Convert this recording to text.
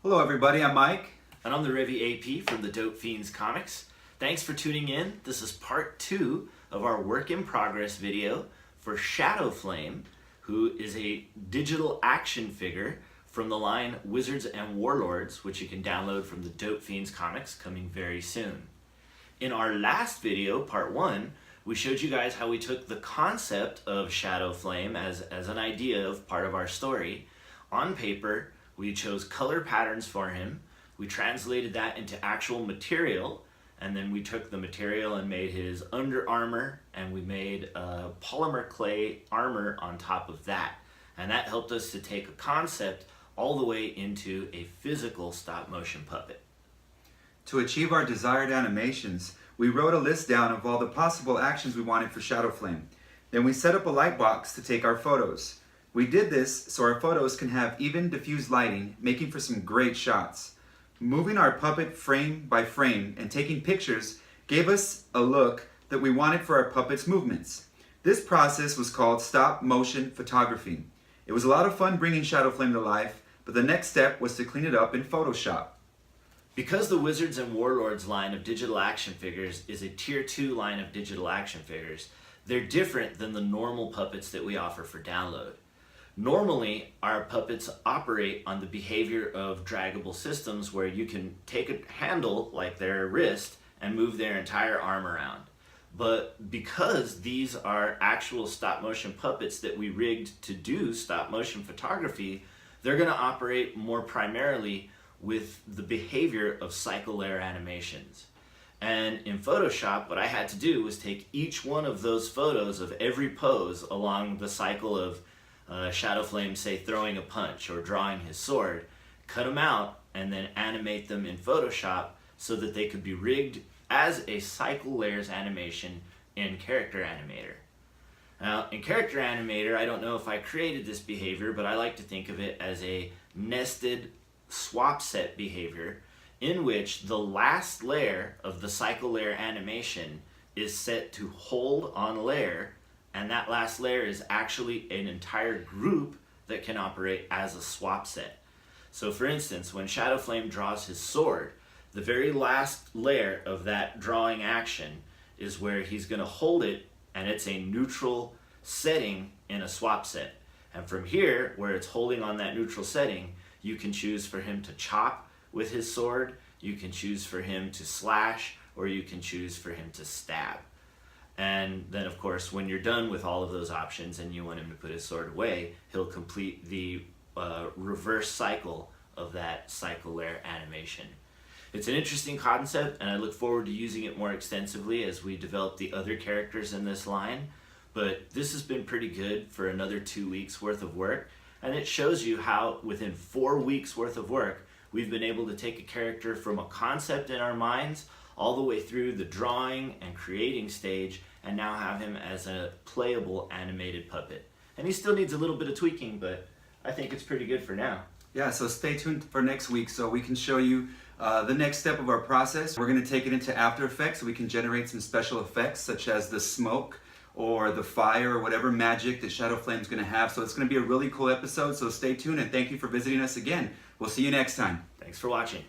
Hello everybody, I'm Mike. And I'm the Revy AP from the Dope Fiends Comics. Thanks for tuning in. This is part 2 of our work in progress video for Shadow Flame, who is a digital action figure from the line Wizards and Warlords, which you can download from the Dope Fiends Comics coming very soon. In our last video, part 1, we showed you guys how we took the concept of Shadow Flame as an idea of part of our story. On paper, we chose color patterns for him. We translated that into actual material, and then we took the material and made his under armor, and we made a polymer clay armor on top of that. And that helped us to take a concept all the way into a physical stop motion puppet. To achieve our desired animations, we wrote a list down of all the possible actions we wanted for Shadow Flame. Then we set up a light box to take our photos. We did this so our photos can have even diffused lighting, making for some great shots. Moving our puppet frame by frame and taking pictures gave us a look that we wanted for our puppet's movements. This process was called stop motion photography. It was a lot of fun bringing Shadow Flame to life, but the next step was to clean it up in Photoshop. Because the Wizards and Warlords line of digital action figures is a tier 2 line of digital action figures, they're different than the normal puppets that we offer for download. Normally, our puppets operate on the behavior of draggable systems where you can take a handle like their wrist and move their entire arm around. But because these are actual stop motion puppets that we rigged to do stop motion photography, they're going to operate more primarily with the behavior of cycle layer animations. And in Photoshop, what I had to do was take each one of those photos of every pose along the cycle of Shadow Flame, say, throwing a punch or drawing his sword, cut them out, and then animate them in Photoshop so that they could be rigged as a cycle layers animation in Character Animator. Now, in Character Animator, I don't know if I created this behavior, but I like to think of it as a nested swap set behavior in which the last layer of the cycle layer animation is set to hold on layer, and that last layer is actually an entire group that can operate as a swap set. So for instance, when Shadow Flame draws his sword, the very last layer of that drawing action is where he's going to hold it, and it's a neutral setting in a swap set. And from here, where it's holding on that neutral setting, you can choose for him to chop with his sword, you can choose for him to slash, or you can choose for him to stab. And then of course, when you're done with all of those options and you want him to put his sword away, he'll complete the reverse cycle of that cycle layer animation. It's an interesting concept, and I look forward to using it more extensively as we develop the other characters in this line. But this has been pretty good for another 2 weeks worth of work, and it shows you how within 4 weeks worth of work we've been able to take a character from a concept in our minds all the way through the drawing and creating stage, and now have him as a playable animated puppet. And he still needs a little bit of tweaking, but I think it's pretty good for now. Yeah, so stay tuned for next week so we can show you the next step of our process. We're going to take it into After Effects so we can generate some special effects such as the smoke or the fire or whatever magic that Shadow Flame's going to have. So it's going to be a really cool episode, so stay tuned, and thank you for visiting us again. We'll see you next time. Thanks for watching.